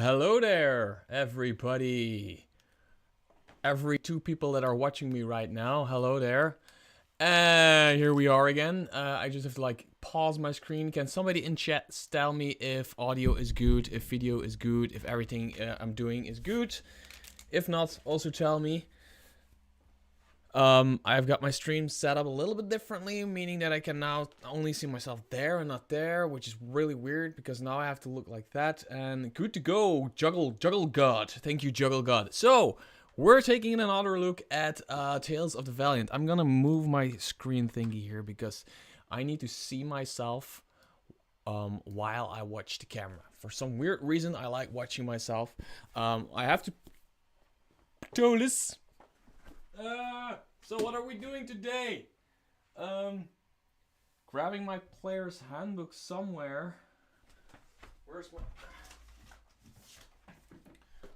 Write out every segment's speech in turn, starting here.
Hello there, everybody. Every two people that are watching me right now, hello there. And here we are again. I just have to pause my screen. Can somebody in chat tell me if audio is good, if video is good, if everything I'm doing is good? If not, also tell me. I've got my stream set up a little bit differently, meaning that I can now only see myself there and not there, which is really weird because now I have to look like that. And good to go, Juggle God. Thank you, Juggle God. So we're taking another look at Tales of the Valiant. I'm gonna move my screen thingy here because I need to see myself while I watch the camera. For some weird reason, I like watching myself. I have to do this. So what are we doing today? Grabbing my player's handbook somewhere. Where's my...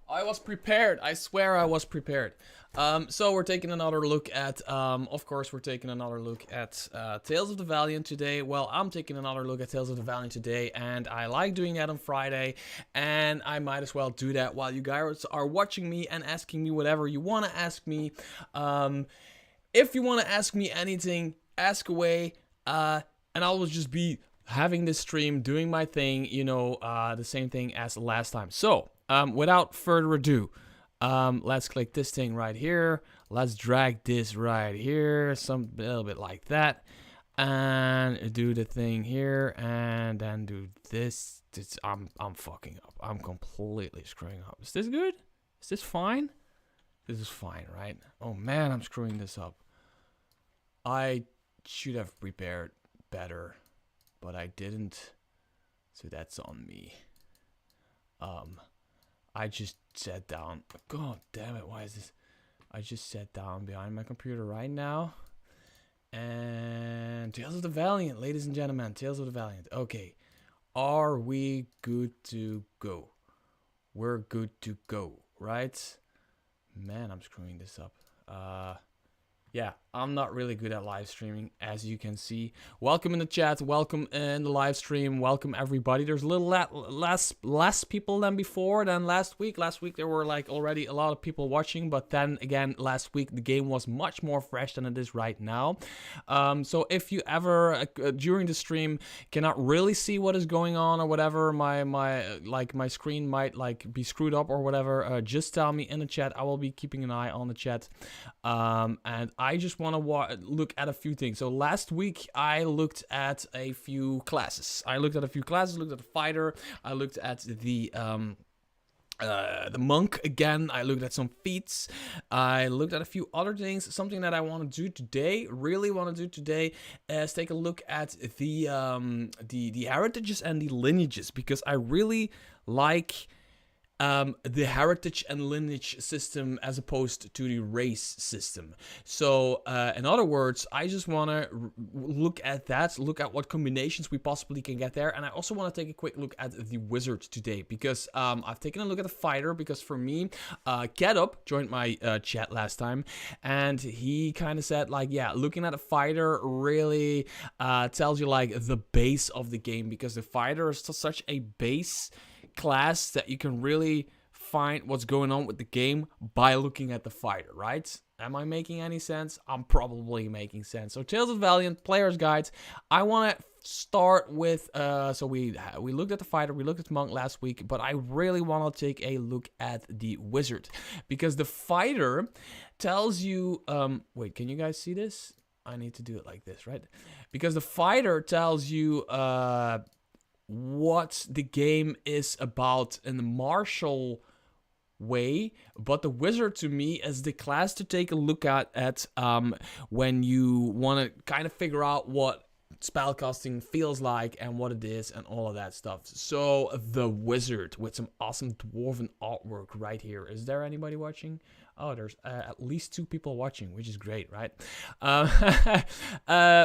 I was prepared. I swear I was prepared. So we're taking another look at, of course, we're taking another look at Tales of the Valiant today. Well, I'm taking another look at Tales of the Valiant today, and I like doing that on Friday, and I might as well do that while you guys are watching me and asking me whatever you want to ask me. If you want to ask me anything, ask away, and I will just be having this stream, doing my thing, you know, the same thing as last time. So, without further ado, let's click this thing right here. Let's drag this right here, a little bit like that, and do the thing here, and then do this. I'm fucking up. I'm completely screwing up. Is this good? Is this fine? This is fine, right? Oh man, I'm screwing this up. I should have prepared better, but I didn't, so that's on me. I just sat down. God damn it, why is this? I just sat down behind my computer right now. And Tales of the Valiant, ladies and gentlemen, Tales of the Valiant. Okay, are we good to go? We're good to go, right? Man, I'm screwing this up. Yeah, I'm not really good at live streaming, as you can see. Welcome in the chat, welcome in the live stream, welcome everybody. There's a little less people than before, than last week. Last week there were like already a lot of people watching, but then again, last week the game was much more fresh than it is right now. So if you ever, during the stream, cannot really see what is going on or whatever, my screen might be screwed up or whatever, just tell me in the chat. I will be keeping an eye on the chat. And I just want to look at a few things. So last week I looked at a few classes. Looked at the fighter. I looked at the monk again. I looked at some feats. I looked at a few other things. Something that I want to do today, really want to do today, is take a look at the heritages and the lineages, because I really like the heritage and lineage system as opposed to the race system. So in other words, I just want to look at that, look at what combinations we possibly can get there. And I also want to take a quick look at the wizard today, because I've taken a look at the fighter, because for me, Cadup joined my chat last time, and he kind of said yeah, looking at a fighter really tells you the base of the game, because the fighter is such a base class that you can really find what's going on with the game by looking at the fighter, right? Am I making any sense? I'm probably making sense. So Tales of Valiant Player's Guides. I want to start with, so we looked at the fighter, we looked at the monk last week, but I really want to take a look at the wizard, because the fighter tells you, wait, can you guys see this? I need to do it like this, right? Because the fighter tells you, what the game is about in the martial way, but the wizard to me is the class to take a look at when you want to kind of figure out what spellcasting feels like and what it is and all of that stuff. So the wizard with some awesome dwarven artwork right here. Is there anybody watching? Oh, there's at least 2 people watching, which is great, right?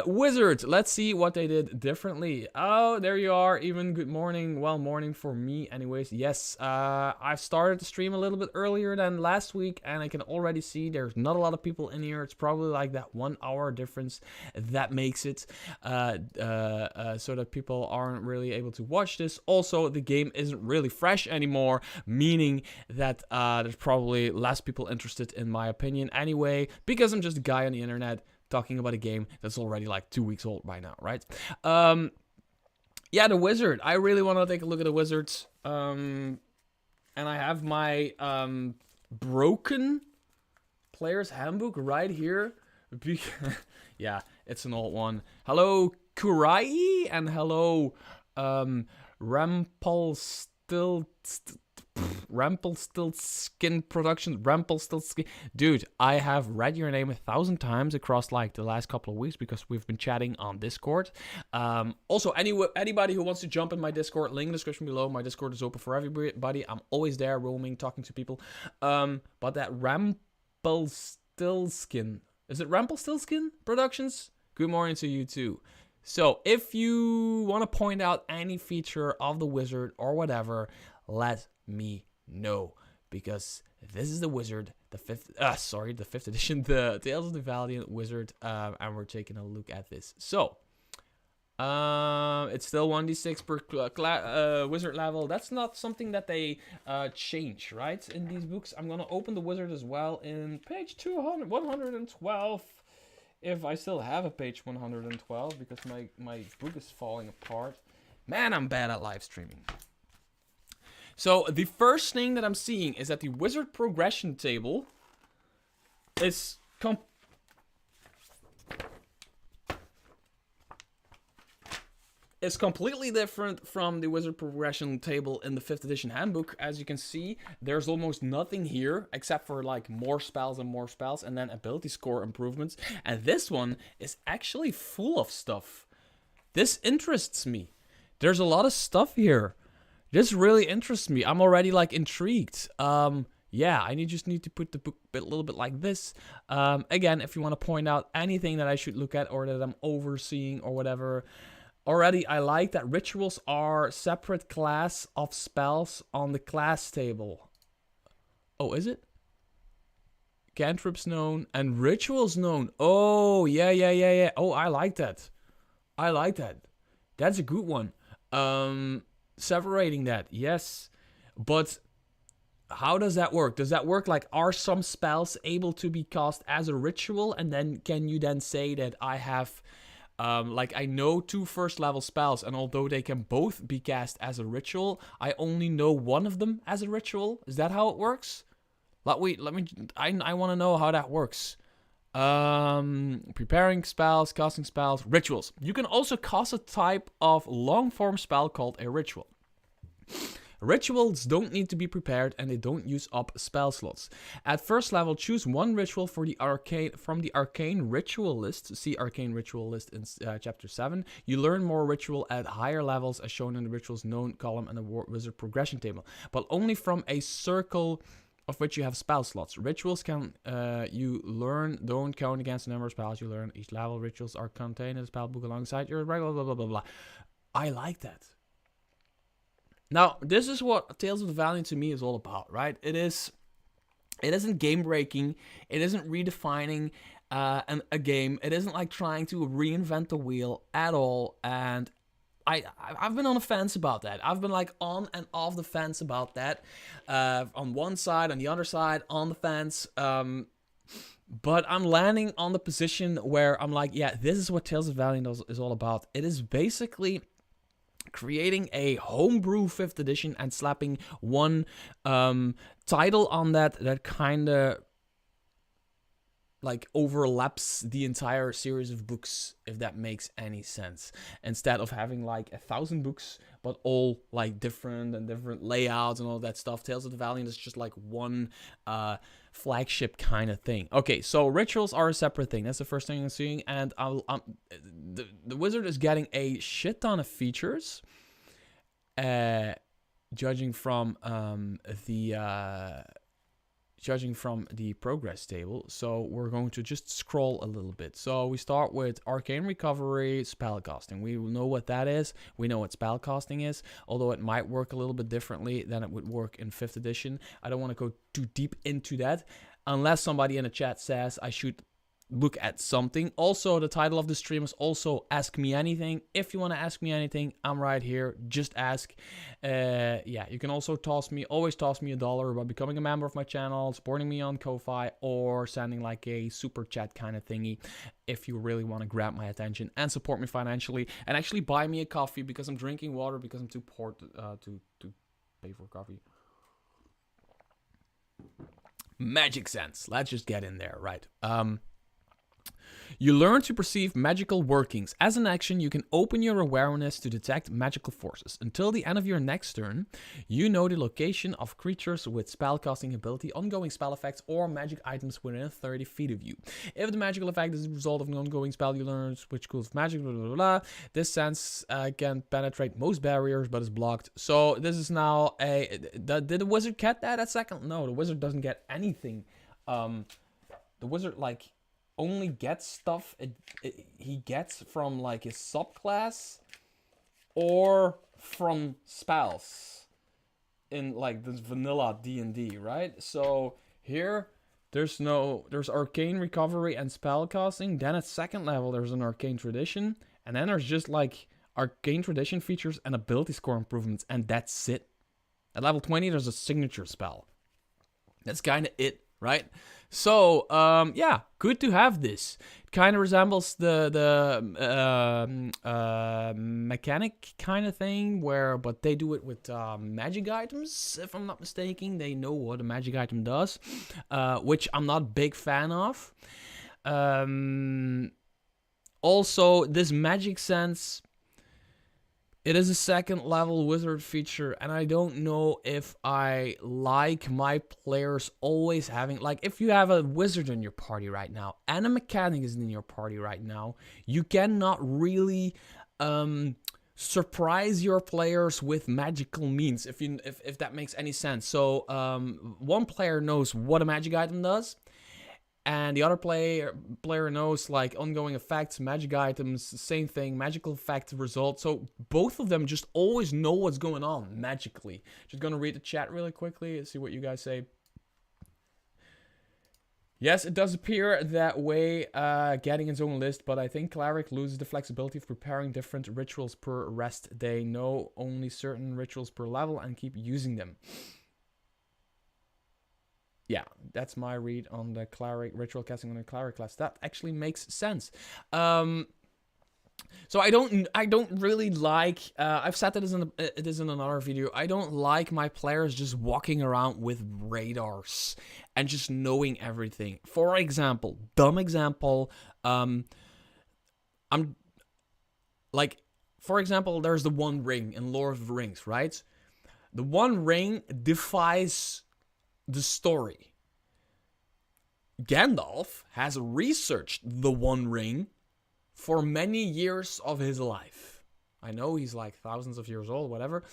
Wizard, let's see what they did differently. Oh, there you are. Even good morning. Well, morning for me anyways. Yes, I started the stream a little bit earlier than last week, and I can already see there's not a lot of people in here. It's probably like that 1 hour difference that makes it so that people aren't really able to watch this. Also, the game isn't really fresh anymore, meaning that there's probably less people interested in my opinion anyway, because I'm just a guy on the internet talking about a game that's already like 2 weeks old by now, right? Yeah, the Wizard. I really want to take a look at the Wizards. And I have my broken player's handbook right here. Yeah, it's an old one. Hello, Kurai, and hello, Rampelstiltskin Productions. Rampelstiltskin. Dude, I have read your name 1,000 times across like the last couple of weeks because we've been chatting on Discord. Also, anybody who wants to jump in my Discord, link in the description below. My Discord is open for everybody. I'm always there, roaming, talking to people. But that Rampelstiltskin, is it Rampelstiltskin Productions? Good morning to you too. So, if you want to point out any feature of the Wizard or whatever, let me know, because this is the Wizard, the 5th edition, the Tales of the Valiant Wizard, and we're taking a look at this. So, it's still 1d6 per Wizard level. That's not something that they change, right, in these books. I'm gonna open the Wizard as well in page 112. If I still have a page 112, because my book is falling apart. Man, I'm bad at live streaming. So the first thing that I'm seeing is that the Wizard progression table is completely different from the Wizard progression table in the 5th edition handbook. As you can see, there's almost nothing here except for like more spells and then ability score improvements. And this one is actually full of stuff. This interests me. There's a lot of stuff here. This really interests me. I'm already like intrigued. Yeah, I just need to put the book a little bit like this. Again, if you want to point out anything that I should look at or that I'm overseeing or whatever. Already, I like that rituals are separate class of spells on the class table. Oh, is it? Cantrips known and rituals known. Oh, yeah. Oh, I like that. That's a good one. Separating that, yes. But how does that work? Does that work like, are some spells able to be cast as a ritual? And then can you then say that I have... like, I know 2 first level spells, and although they can both be cast as a ritual, I only know one of them as a ritual. Is that how it works? I want to know how that works. Preparing spells, casting spells, rituals. You can also cast a type of long form spell called a ritual. Rituals don't need to be prepared and they don't use up spell slots. At first level, choose 1 ritual from the arcane ritual list. See arcane ritual list in chapter 7. You learn more ritual at higher levels as shown in the rituals known column and the wizard progression table, but only from a circle of which you have spell slots. Rituals can you learn don't count against the number of spells you learn each level. Rituals are contained in the spell book alongside your regular blah blah blah blah. I like that. Now, this is what Tales of the Valiant to me is all about, right? It isn't game breaking. It isn't redefining a game. It isn't like trying to reinvent the wheel at all. And I've been on the fence about that. I've been like on and off the fence about that. On one side, on the other side, on the fence. But I'm landing on the position where I'm like, yeah, this is what Tales of Valiant is all about. It is basically creating a homebrew 5th edition and slapping one title on that kind of like overlaps the entire series of books, if that makes any sense. Instead of having like 1,000 books, but all like different layouts and all that stuff, Tales of the Valiant is just like one flagship kind of thing. Okay, so rituals are a separate thing. That's the first thing I'm seeing, and the Wizard is getting a shit ton of features, judging from the judging from the progress table. So we're going to just scroll a little bit. So we start with Arcane Recovery, Spellcasting. We know what that is. We know what Spellcasting is, although it might work a little bit differently than it would work in 5th edition. I don't want to go too deep into that, unless somebody in the chat says I should look at something. Also, the title of the stream is also Ask Me Anything. If you want to ask me anything, I'm right here. Just ask. Yeah, you can also always toss me $1 by becoming a member of my channel, supporting me on Ko-Fi, or sending like a super chat kind of thingy if you really want to grab my attention and support me financially, and actually buy me a coffee because I'm drinking water because I'm too poor to pay for coffee. Magic sense. Let's just get in there, right? You learn to perceive magical workings. As an action, you can open your awareness to detect magical forces. Until the end of your next turn, you know the location of creatures with spellcasting ability, ongoing spell effects, or magic items within 30 feet of you. If the magical effect is the result of an ongoing spell, you learn which schools of magic, blah, blah, blah, blah. This sense can penetrate most barriers, but is blocked. So this is now a... Did the wizard get that at second? No, the wizard doesn't get anything. The wizard, like... only gets stuff he gets from like his subclass or from spells in like this vanilla D&D, right? So here there's arcane recovery and spellcasting. Then at second level there's an arcane tradition, and then there's just like arcane tradition features and ability score improvements, and that's it. At level 20 there's a signature spell. That's kind of it, right? So, yeah, good to have this. It kind of resembles the mechanic kind of thing, but they do it with magic items, if I'm not mistaken. They know what a magic item does, which I'm not a big fan of. Also, this magic sense... it is a second level wizard feature, and I don't know if I like my players always having... like, if you have a wizard in your party right now, and a mechanic is in your party right now, you cannot really surprise your players with magical means, if that makes any sense. So, one player knows what a magic item does, and the other player knows like ongoing effects, magic items, same thing, magical effect result. So both of them just always know what's going on magically. Just gonna read the chat really quickly and see what you guys say. Yes, it does appear that way, getting its own list, but I think Cleric loses the flexibility of preparing different rituals per rest. They know only certain rituals per level and keep using them. Yeah, that's my read on the cleric ritual casting on the cleric class. That actually makes sense. So I don't really like. I've said that it is in another video. I don't like my players just walking around with radars and just knowing everything. For example, dumb example. I'm like, for example, there's the One Ring in Lord of the Rings, right? The One Ring defies the story. Gandalf has researched the One Ring for many years of his life. I know he's like thousands of years old, whatever.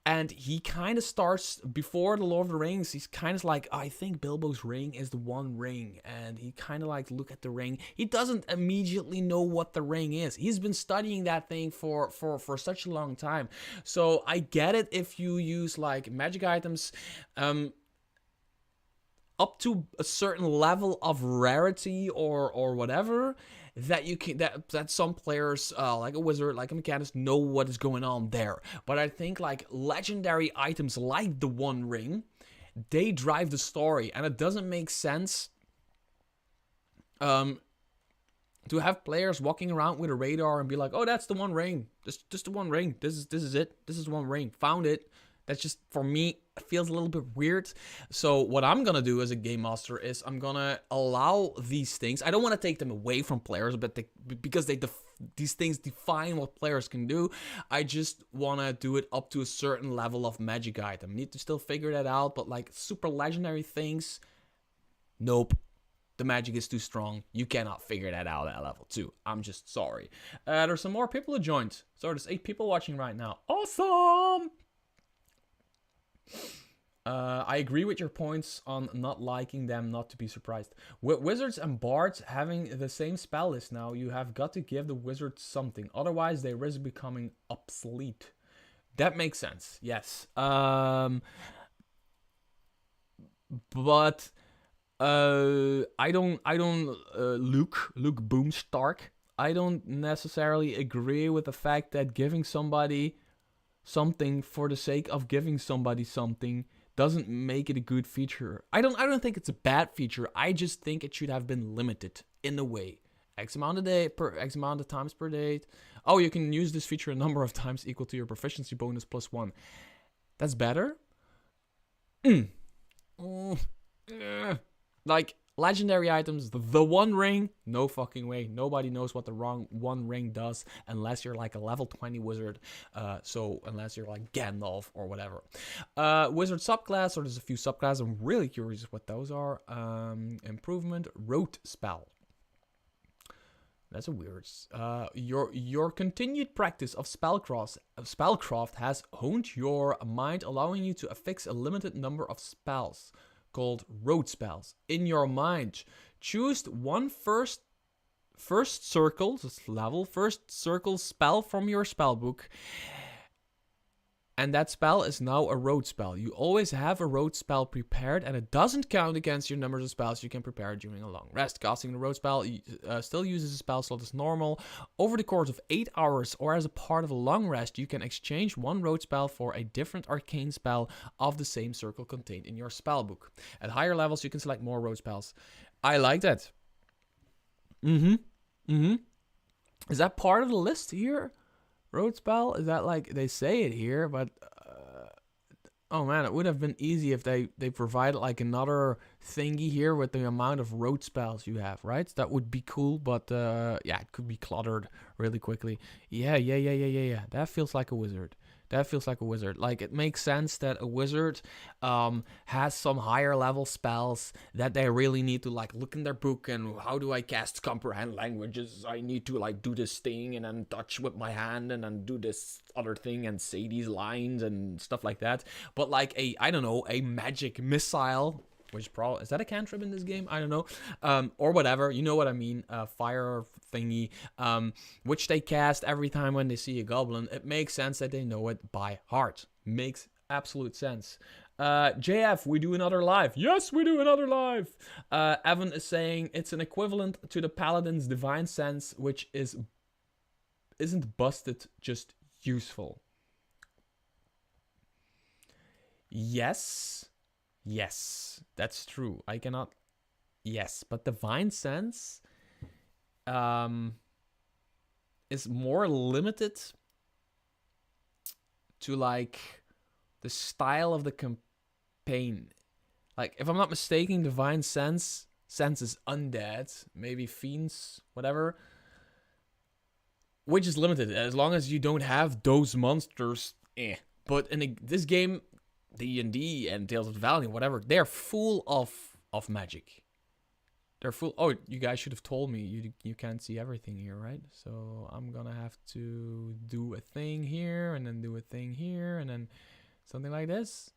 And he kind of starts, before the Lord of the Rings, he's kind of like, I think Bilbo's ring is the One Ring. And he kind of like, look at the ring. He doesn't immediately know what the ring is. He's been studying that thing for such a long time. So I get it if you use like magic items up to a certain level of rarity or whatever, that you can that some players like a wizard, like a mechanist, know what is going on there. But I think like legendary items like the One Ring, they drive the story, and it doesn't make sense to have players walking around with a radar and be like, oh, that's the One Ring, just the One Ring, this is it, this is One Ring, found it. That's just, for me, it feels a little bit weird. So what I'm going to do as a game master is I'm going to allow these things. I don't want to take them away from players, but because these things define what players can do. I just want to do it up to a certain level of magic item. Need to still figure that out, but like super legendary things, nope. The magic is too strong. You cannot figure that out at level 2. I'm just sorry. There's some more people who joined. So there's 8 people watching right now. Awesome! I agree with your points on not liking them, not to be surprised. With wizards and bards having the same spell list now, you have got to give the wizards something. Otherwise, they risk becoming obsolete. That makes sense, yes. But I don't Luke Boomstark. I don't necessarily agree with the fact that giving somebody something for the sake of giving somebody something doesn't make it a good feature. I don't think it's a bad feature. I just think it should have been limited in a way. X amount of times per day. Oh, you can use this feature a number of times equal to your proficiency bonus plus 1. That's better. Like legendary items, the One Ring, no fucking way. Nobody knows what the wrong One Ring does unless you're like a level 20 wizard. So unless you're like Gandalf or whatever. Wizard subclass, or there's a few subclasses. I'm really curious what those are. Improvement, rote spell. That's a weird. Your continued practice of spellcraft has honed your mind, allowing you to affix a limited number of spells called road spells in your mind. Choose one first circle, this level, first circle spell from your spellbook, and that spell is now a road spell. You always have a road spell prepared, and it doesn't count against your numbers of spells you can prepare during a long rest. Casting the road spell still uses a spell slot as normal. Over the course of 8 hours or as a part of a long rest, you can exchange one road spell for a different arcane spell of the same circle contained in your spellbook. At higher levels, you can select more road spells. I like that. Is that part of the list here? Road spell? Is that like, they say it here, but oh man, it would have been easy if they provided like another thingy here with the amount of road spells you have, right? That would be cool, but yeah, it could be cluttered really quickly. Yeah. That feels like a wizard. Like, it makes sense that a wizard has some higher level spells that they really need to like look in their book and how do I cast comprehend languages? I need to like do this thing and then touch with my hand and then do this other thing and say these lines and stuff like that. But like a magic missile, which probably, is that a cantrip in this game? I don't know. Or whatever, you know what I mean, fire thingy, which they cast every time when they see a goblin. It makes sense that they know it by heart. Makes absolute sense. JF, we do another live. Yes, we do another live. Evan is saying it's an equivalent to the Paladin's Divine Sense, which isn't busted, just useful. Yes, that's true. I cannot. Yes, but Divine Sense is more limited to like the style of the campaign. Like, if I'm not mistaken, Divine Sense is undead, maybe fiends, whatever, which is limited as long as you don't have those monsters. But in this game, D&D and Tales of the Valiant, whatever, they're full of magic. They're full. Oh, you guys should have told me you can't see everything here, right? So I'm gonna have to do a thing here and then do a thing here and then something like this.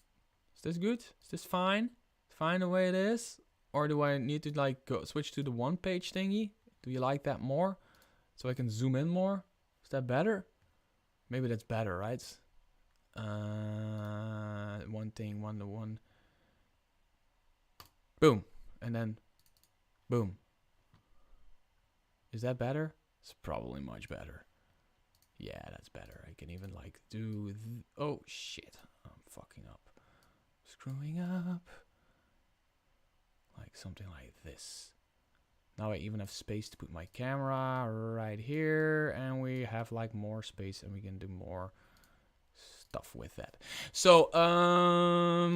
Is this good? Is this fine? Fine the way it is? Or do I need to like switch to the one page thingy? Do you like that more? So I can zoom in more? Is that better? Maybe that's better, right? One thing, 1-to-1. Boom. And then boom. Is that better? It's probably much better. Yeah, that's better. I can even like do oh shit. I'm fucking up. Screwing up. Like something like this. Now I even have space to put my camera right here, and we have like more space and we can do more stuff with that. So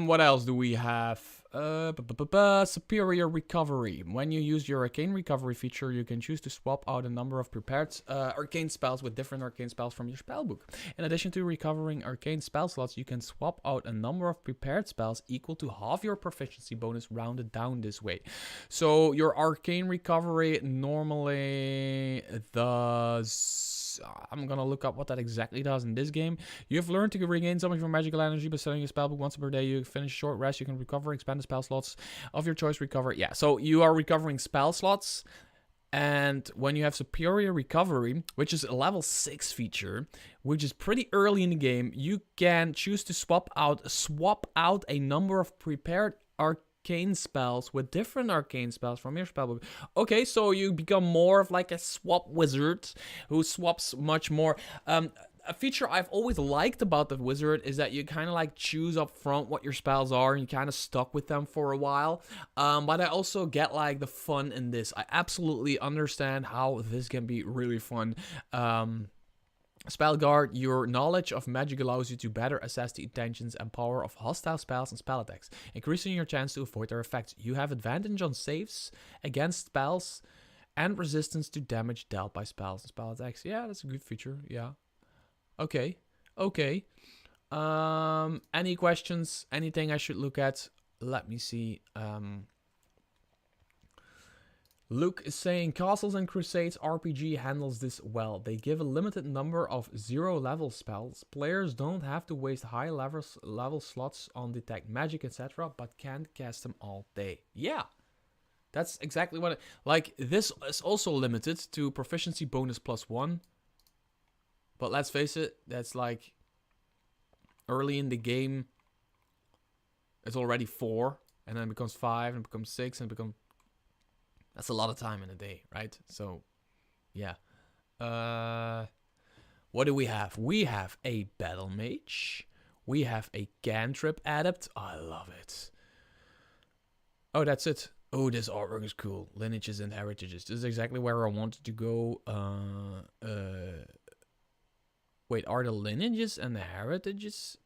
what else do we have? Superior Recovery. When you use your Arcane Recovery feature, you can choose to swap out a number of prepared arcane spells with different arcane spells from your spellbook. In addition to recovering arcane spell slots, you can swap out a number of prepared spells equal to half your proficiency bonus rounded down this way. So your Arcane Recovery normally does... I'm gonna look up what that exactly does in this game. You've learned to regain some of your magical energy by setting your spellbook once per day. You finish a short rest. You can recover, expand the spell slots of your choice. Recover. Yeah, so you are recovering spell slots. And when you have Superior Recovery, which is a level 6 feature, which is pretty early in the game, you can choose to swap out a number of prepared arcane spells with different arcane spells from your spellbook. Okay, so you become more of like a swap wizard who swaps much more. A feature I've always liked about the wizard is that you kind of like choose up front what your spells are and you kind of stuck with them for a while. But I also get like the fun in this. I absolutely understand how this can be really fun. Spell Guard, your knowledge of magic allows you to better assess the intentions and power of hostile spells and spell attacks, increasing your chance to avoid their effects. You have advantage on saves against spells and resistance to damage dealt by spells and spell attacks. Yeah, that's a good feature. Yeah. Okay. Any questions? Anything I should look at? Let me see. Luke is saying, Castles and Crusades RPG handles this well. They give a limited number of 0-level spells. Players don't have to waste high level slots on detect magic, etc., but can cast them all day. Yeah, that's exactly what like, this is also limited to proficiency bonus +1. But let's face it, that's like early in the game. It's already 4, and then it becomes 5, and it becomes 6, and it becomes... That's a lot of time in a day, right? So, yeah. What do we have? We have a Battle Mage. We have a Cantrip Adept. I love it. Oh, that's it. Oh, this artwork is cool. Lineages and Heritages. This is exactly where I wanted to go. Wait, are the Lineages and the Heritages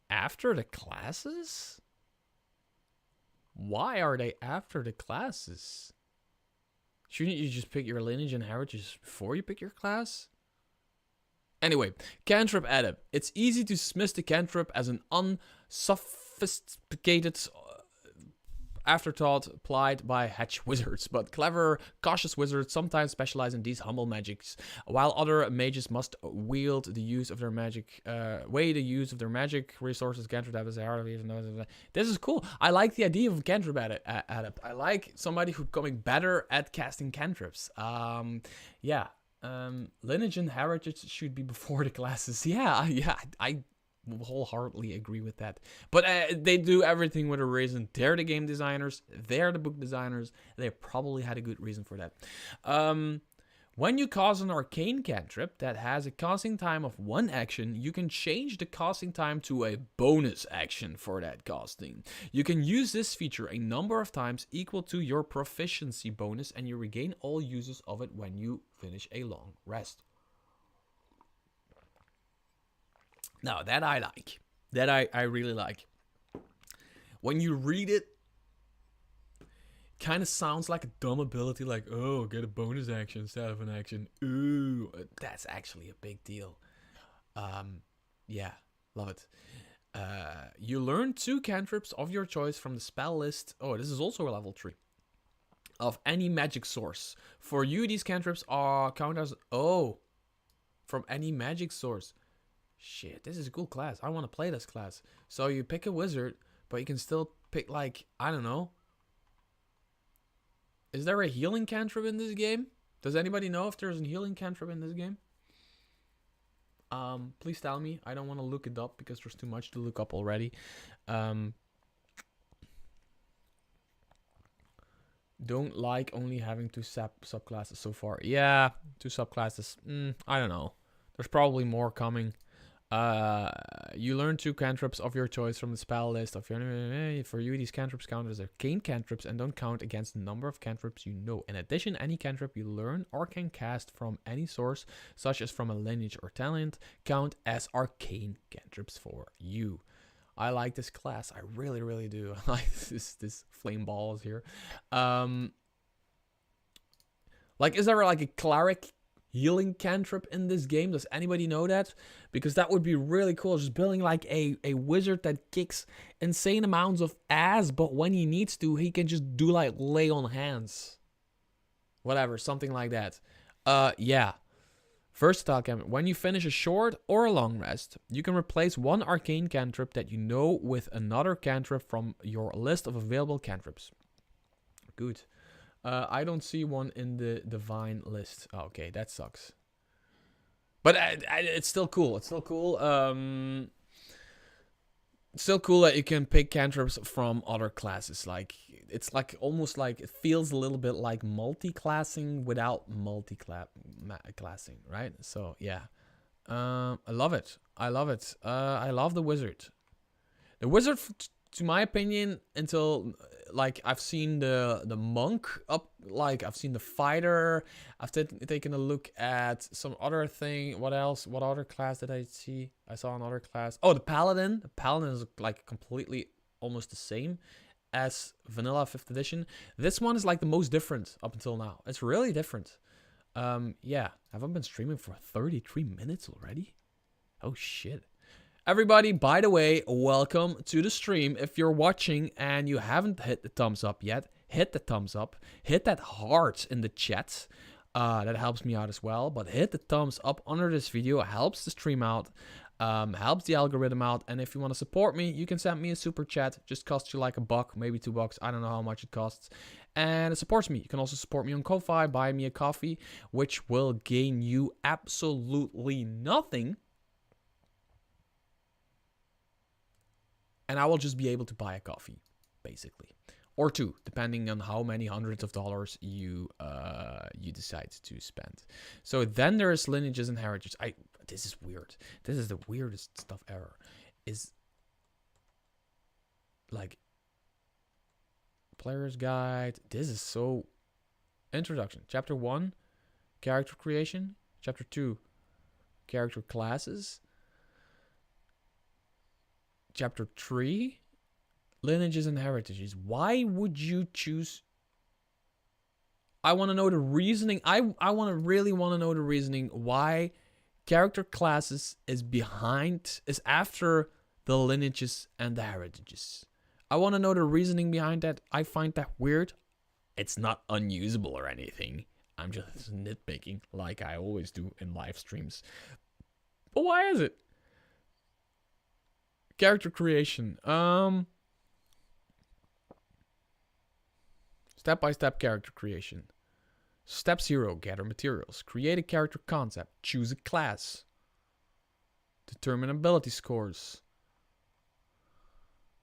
after the classes? Why are they after the classes? Shouldn't you just pick your lineage and heritage before you pick your class? Anyway, Cantrip Adept. It's easy to dismiss the cantrip as an unsophisticated afterthought applied by hedge wizards, but clever, cautious wizards sometimes specialize in these humble magics, while other mages must wield the use of their magic, weigh the use of their magic resources. Cantrip Adept is this is cool. I like the idea of Cantrip Adept. I like somebody who's becoming better at casting cantrips. Yeah. Lineage and heritage should be before the classes. Yeah, I wholeheartedly agree with that. But they do everything with a reason. They're the game designers. They're the book designers. They probably had a good reason for that. When you cast an arcane cantrip that has a casting time of 1 action, you can change the casting time to a bonus action for that casting. You can use this feature a number of times equal to your proficiency bonus, and you regain all uses of it when you finish a long rest. Now, that I like. That I really like. When you read it, kind of sounds like a dumb ability, like, oh, get a bonus action instead of an action. Ooh, that's actually a big deal. Yeah, love it. You learn 2 cantrips of your choice from the spell list. Oh, this is also a level 3. Of any magic source. For you, these cantrips are count as... Oh, from any magic source. Shit, this is a cool class. I want to play this class. So you pick a wizard, but you can still pick, like, I don't know. Is there a healing cantrip in this game? Does anybody know if there's a healing cantrip in this game? Please tell me. I don't want to look it up because there's too much to look up already. Don't like only having 2 subclasses so far. Yeah, 2 subclasses. I don't know. There's probably more coming. You learn 2 cantrips of your choice from the spell list of your... For you, these cantrips count as arcane cantrips and don't count against the number of cantrips you know. In addition, any cantrip you learn or can cast from any source, such as from a lineage or talent, count as arcane cantrips for you. I like this class. I really, really do. I like this flame balls here. Like, is there like a cleric healing cantrip in this game? Does anybody know that? Because that would be really cool. Just building like a wizard that kicks insane amounts of ass, but when he needs to, he can just do like lay on hands. Whatever, something like that. Yeah. Versatile cantrip. When you finish a short or a long rest, you can replace one arcane cantrip that you know with another cantrip from your list of available cantrips. Good. I don't see one in the divine list. Oh, okay, that sucks. But it's still cool. It's still cool. Still cool that you can pick cantrips from other classes. Like, it's like almost like it feels a little bit like multi-classing without multi-classing, right? So yeah, I love it. I love it. I love the wizard. The wizard, to my opinion, until like I've seen the monk up, like I've seen the fighter. I've taken a look at some other thing. What else? What other class did I see? I saw another class. Oh, the paladin. The paladin is like completely almost the same as vanilla 5th edition. This one is like the most different up until now. It's really different. Yeah, have I been streaming for 33 minutes already? Oh shit. Everybody, by the way, welcome to the stream. If you're watching and you haven't hit the thumbs up yet, hit the thumbs up. Hit that heart in the chat. That helps me out as well. But hit the thumbs up under this video. It helps the stream out. Helps the algorithm out. And if you want to support me, you can send me a super chat. Just costs you like $1, maybe $2. I don't know how much it costs. And it supports me. You can also support me on Ko-Fi. Buy me a coffee, which will gain you absolutely nothing. And I will just be able to buy a coffee, basically. Or two, depending on how many hundreds of dollars you decide to spend. So then there's lineages and heritages. This is weird. This is the weirdest stuff ever. Is like player's guide. This is so introduction. Chapter 1, character creation. Chapter 2, character classes. Chapter 3, lineages and heritages. Why would you choose? I want to know the reasoning. I really want to know the reasoning why character classes is after the lineages and the heritages. I want to know the reasoning behind that. I find that weird. It's not unusable or anything. I'm just nitpicking like I always do in live streams. But why is it? Character creation. Step-by-step character creation. Step 0, gather materials. Create a character concept. Choose a class. Determine ability scores.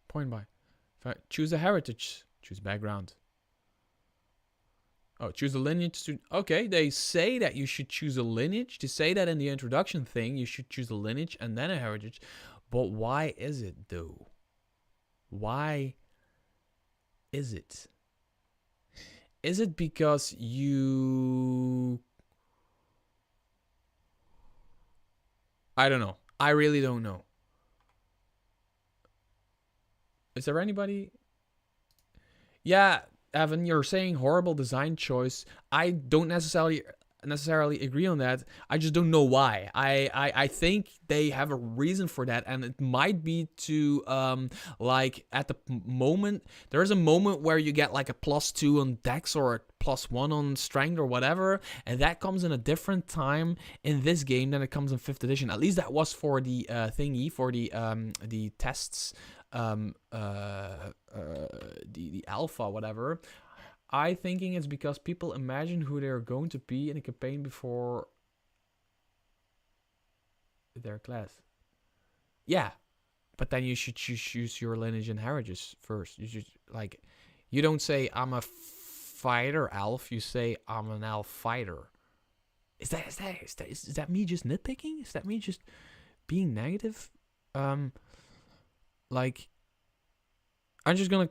Point by. Choose a heritage. Choose background. Oh, choose a lineage. Okay, they say that you should choose a lineage. They say that in the introduction thing, you should choose a lineage and then a heritage. But why is it, though? Why is it? Is it because you... I don't know. I really don't know. Is there anybody? Yeah, Evan, you're saying horrible design choice. I don't necessarily agree on that. I just don't know why. I think they have a reason for that, and it might be to like at the moment there's a moment where you get like a +2 on dex or a +1 on strength or whatever, and that comes in a different time in this game than it comes in 5th edition. At least that was for the thingy, for the tests, the alpha, whatever. I thinking it's because people imagine who they're going to be in a campaign before their class. Yeah, but then you should choose your lineage and heritage first. You should, like, you don't say I'm a fighter elf. You say I'm an elf fighter. Is that me just nitpicking? Is that me just being negative? Like, I'm just gonna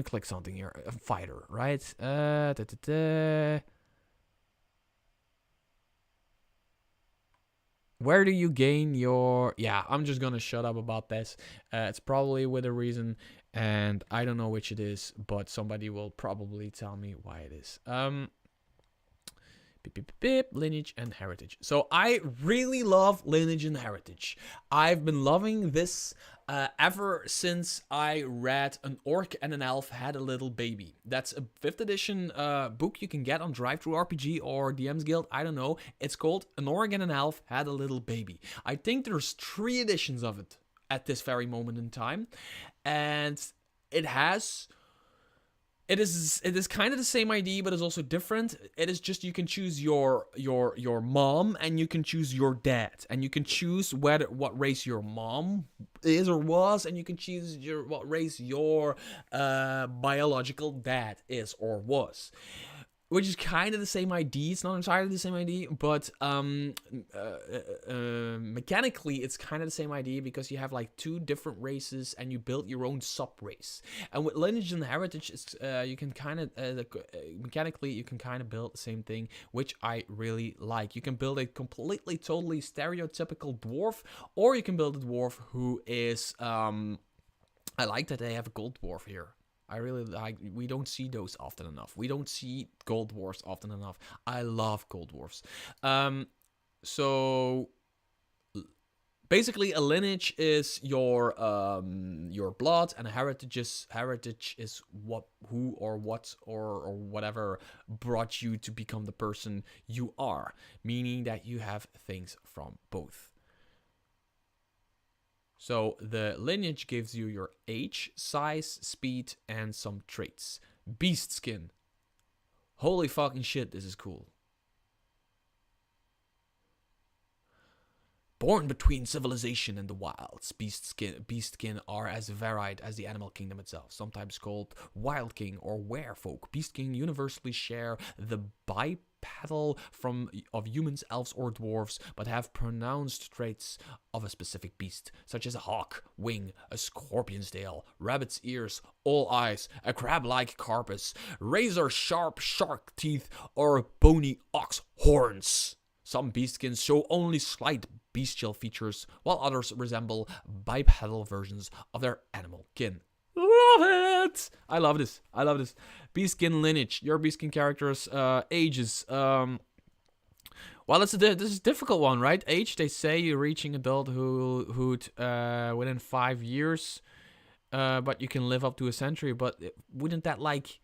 click something here. A fighter, right? Where do you gain your... Yeah, I'm just gonna shut up about this. It's probably with a reason, and I don't know which it is, but somebody will probably tell me why it is. Beep, beep, beep, beep, Lineage and Heritage. So I really love Lineage and Heritage. I've been loving this ever since I read An Orc and an Elf Had a Little Baby. That's a 5th edition book you can get on DriveThruRPG or DM's Guild. I don't know. It's called An Orc and an Elf Had a Little Baby. I think there's 3 editions of it at this very moment in time. And it is kind of the same idea, but it's also different. It is just you can choose your mom and you can choose your dad, and you can choose what race your mom is or was, and you can choose what race your biological dad is or was. Which is kind of the same idea. It's not entirely the same idea, but mechanically it's kind of the same idea, because you have like 2 different races and you build your own sub-race. And with Lineage and Heritage, it's, you can kind of mechanically you can kind of build the same thing, which I really like. You can build a completely, totally stereotypical dwarf, or you can build a dwarf who is I like that they have a gold dwarf here. I really like. We don't see those often enough. We don't see gold dwarfs often enough. I love gold dwarfs. So basically, a lineage is your blood, and a heritage is who or what or whatever brought you to become the person you are. Meaning that you have things from both. So the lineage gives you your age, size, speed, and some traits. Beast skin. Holy fucking shit, this is cool. Born between civilization and the wilds, beast skin are as varied as the animal kingdom itself, sometimes called wild king or werefolk. Beast king universally share the bipedal of humans, elves, or dwarves, but have pronounced traits of a specific beast, such as a hawk, wing, a scorpion's tail, rabbit's ears, all eyes, a crab-like carapace, razor-sharp shark teeth, or bony ox horns. Some beastskins show only slight bestial features, while others resemble bipedal versions of their animal kin. Love it! I love this. Beastskin lineage. Your beastskin characters' ages. Well, this is a difficult one, right? Age, they say you're reaching adulthood within 5 years, but you can live up to a century. But wouldn't that like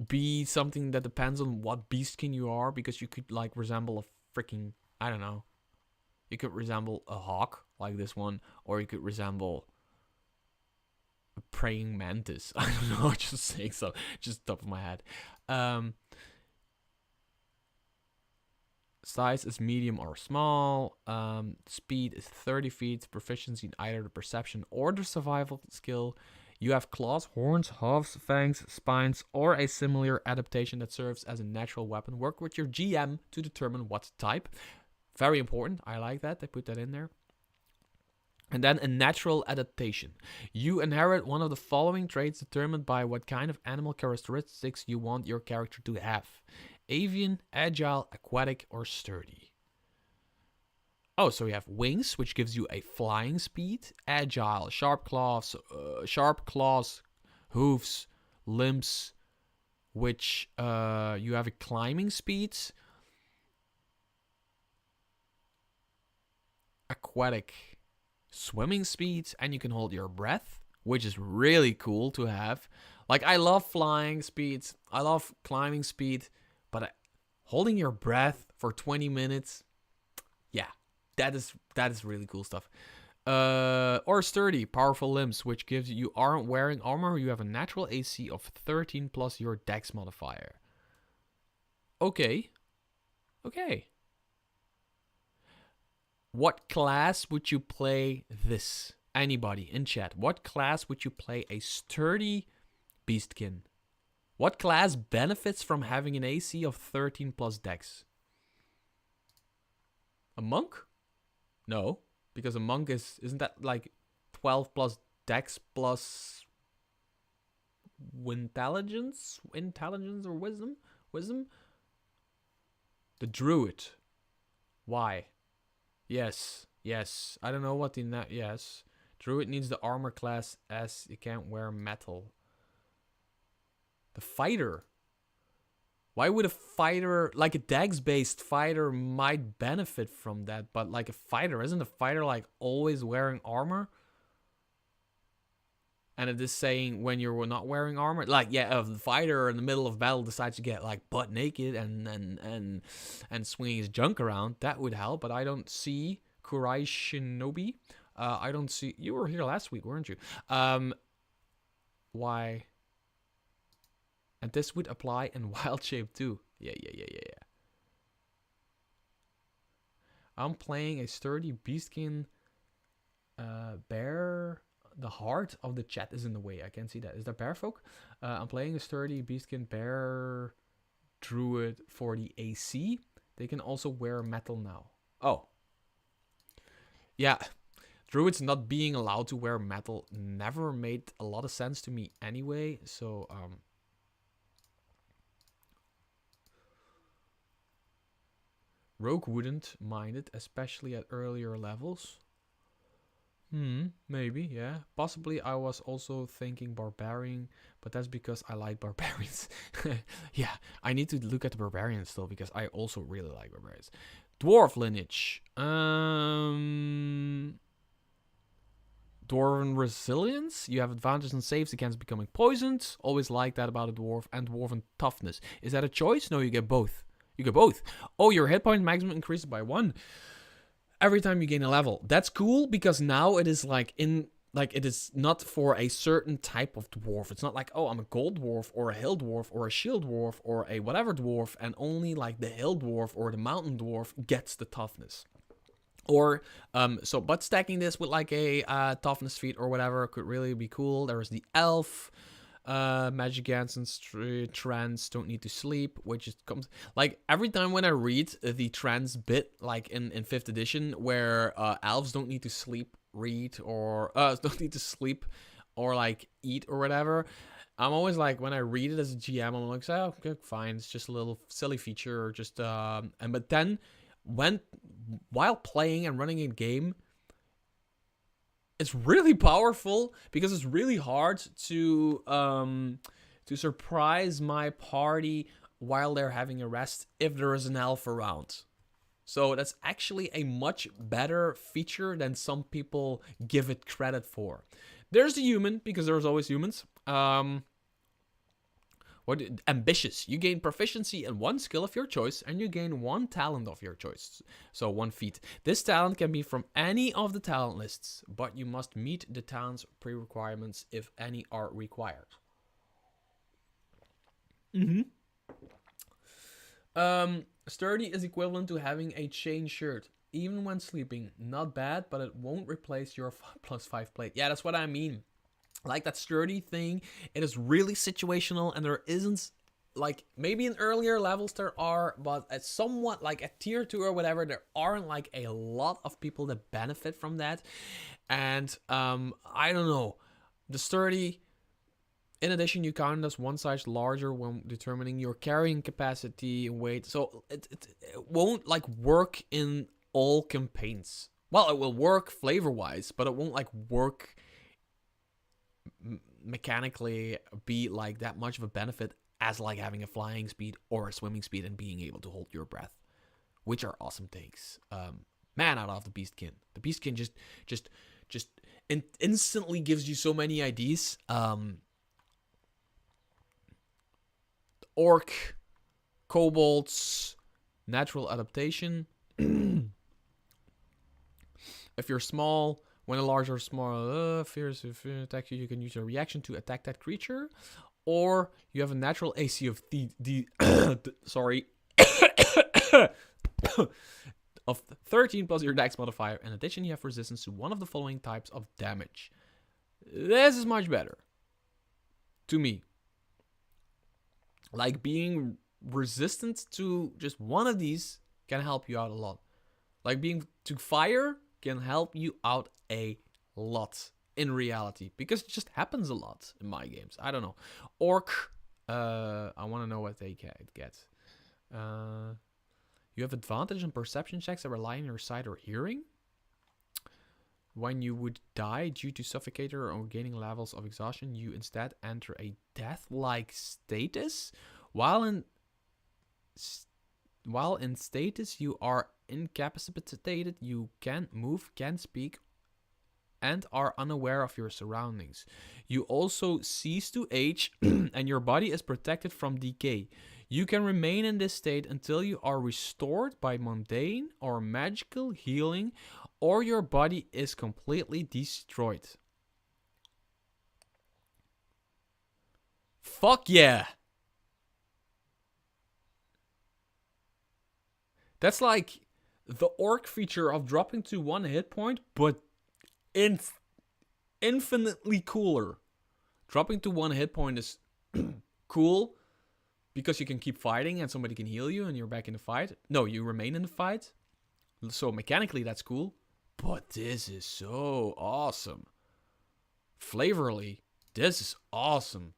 be something that depends on what beastskin you are? Because you could like resemble a freaking, I don't know. You could resemble a hawk like this one, or you could resemble a praying mantis. I don't know, just saying so, just top of my head. Size is medium or small. Speed is 30 feet. Proficiency in either the perception or the survival skill. You have claws, horns, hooves, fangs, spines, or a similar adaptation that serves as a natural weapon. Work with your GM to determine what type. Very important. I like that. They put that in there. And then a natural adaptation. You inherit one of the following traits determined by what kind of animal characteristics you want your character to have. Avian, agile, aquatic, or sturdy. Oh, so you have wings, which gives you a flying speed. Agile, sharp claws, hooves, limbs, which you have a climbing speed. Aquatic, swimming speed, and you can hold your breath, which is really cool to have. Like, I love flying speeds, I love climbing speed, but holding your breath for 20 minutes, yeah, that is really cool stuff. Or sturdy, powerful limbs, which gives you aren't wearing armor, you have a natural AC of 13 plus your dex modifier. Okay. What class would you play this? Anybody in chat, what class would you play a sturdy beastkin? What class benefits from having an AC of 13 plus dex? A monk? No, because a monk isn't that like 12 plus dex plus intelligence or wisdom? The druid. Why? Yes. Yes. I don't know what the... Yes. Druid needs the armor class as you can't wear metal. The fighter. Why would a fighter, like a dex-based fighter, might benefit from that? But like a fighter, isn't a fighter like always wearing armor? And it is saying when you're not wearing armor, like yeah, if the fighter in the middle of battle decides to get like butt naked and swinging his junk around, that would help. But I don't see Kurai Shinobi. I don't see. You were here last week, weren't you? Why? And this would apply in wild shape too. Yeah. I'm playing a sturdy beastkin bear. The heart of the chat is in the way. I can't see that. Is that bear folk? I'm playing a sturdy beastkin bear druid for the AC. They can also wear metal now. Oh. Yeah. Druids not being allowed to wear metal never made a lot of sense to me anyway. So, Rogue wouldn't mind it, especially at earlier levels. Maybe, yeah. Possibly I was also thinking barbarian, but that's because I like barbarians. Yeah, I need to look at the barbarians still, because I also really like barbarians. Dwarf lineage. Dwarven resilience. You have advantage on saves against becoming poisoned. Always like that about a dwarf. And dwarven toughness. Is that a choice? No, you get both. You get both. Oh, your hit point maximum increases by 1 every time you gain a level. That's cool, because now it is like it is not for a certain type of dwarf. It's not like, oh, I'm a gold dwarf or a hill dwarf or a shield dwarf or a whatever dwarf, and only like the hill dwarf or the mountain dwarf gets the toughness. Or but stacking this with like a toughness feat or whatever could really be cool. There is the elf. Magic Ants and trans don't need to sleep, which just comes like every time when I read the trans bit, like in 5th edition, where elves don't need to sleep, read, or don't need to sleep or like eat or whatever. I'm always like, when I read it as a GM, I'm like, oh, okay, fine, it's just a little silly feature, or just but then while playing and running a game, it's really powerful, because it's really hard to surprise my party while they're having a rest if there is an elf around. So that's actually a much better feature than some people give it credit for. There's the human, because there's always humans. Ambitious. You gain proficiency in 1 skill of your choice, and you gain 1 talent of your choice. So 1 feat. This talent can be from any of the talent lists, but you must meet the talent's pre-requirements if any are required. Sturdy is equivalent to having a chain shirt, even when sleeping. Not bad, but it won't replace your +5 plate. Yeah, that's what I mean. Like that sturdy thing, it is really situational, and there isn't, like, maybe in earlier levels there are, but at somewhat like at tier 2 or whatever, there aren't like a lot of people that benefit from that. And I don't know, the sturdy, in addition, you count as 1 size larger when determining your carrying capacity and weight, so it won't like work in all campaigns. Well, it will work flavor wise, but it won't like work mechanically be like that much of a benefit as like having a flying speed or a swimming speed and being able to hold your breath, which are awesome takes. Man, I love the beastkin. The beastkin just instantly gives you so many ideas. Orc, kobolds, natural adaptation. If you're small, when a large or small fears if it attacks you, you can use a reaction to attack that creature, or you have a natural AC of of 13 plus your dex modifier. In addition, you have resistance to one of the following types of damage. This is much better to me. Like, being resistant to just one of these can help you out a lot. Like, being to fire can help you out a lot in reality, because it just happens a lot in my games. I don't know. Orc, I want to know what they get. You have advantage on perception checks that rely on your sight or hearing. When you would die due to suffocator or gaining levels of exhaustion, you instead enter a death-like status. While in status, you are incapacitated, you can't move, can't speak, and are unaware of your surroundings. You also cease to age, and your body is protected from decay. You can remain in this state until you are restored by mundane or magical healing, or your body is completely destroyed. Fuck yeah! That's like the orc feature of dropping to 1 hit point, but infinitely cooler. Dropping to 1 hit point is cool because you can keep fighting and somebody can heal you and you're back in the fight. No, you remain in the fight. So mechanically that's cool. But this is so awesome. Flavorly, this is awesome.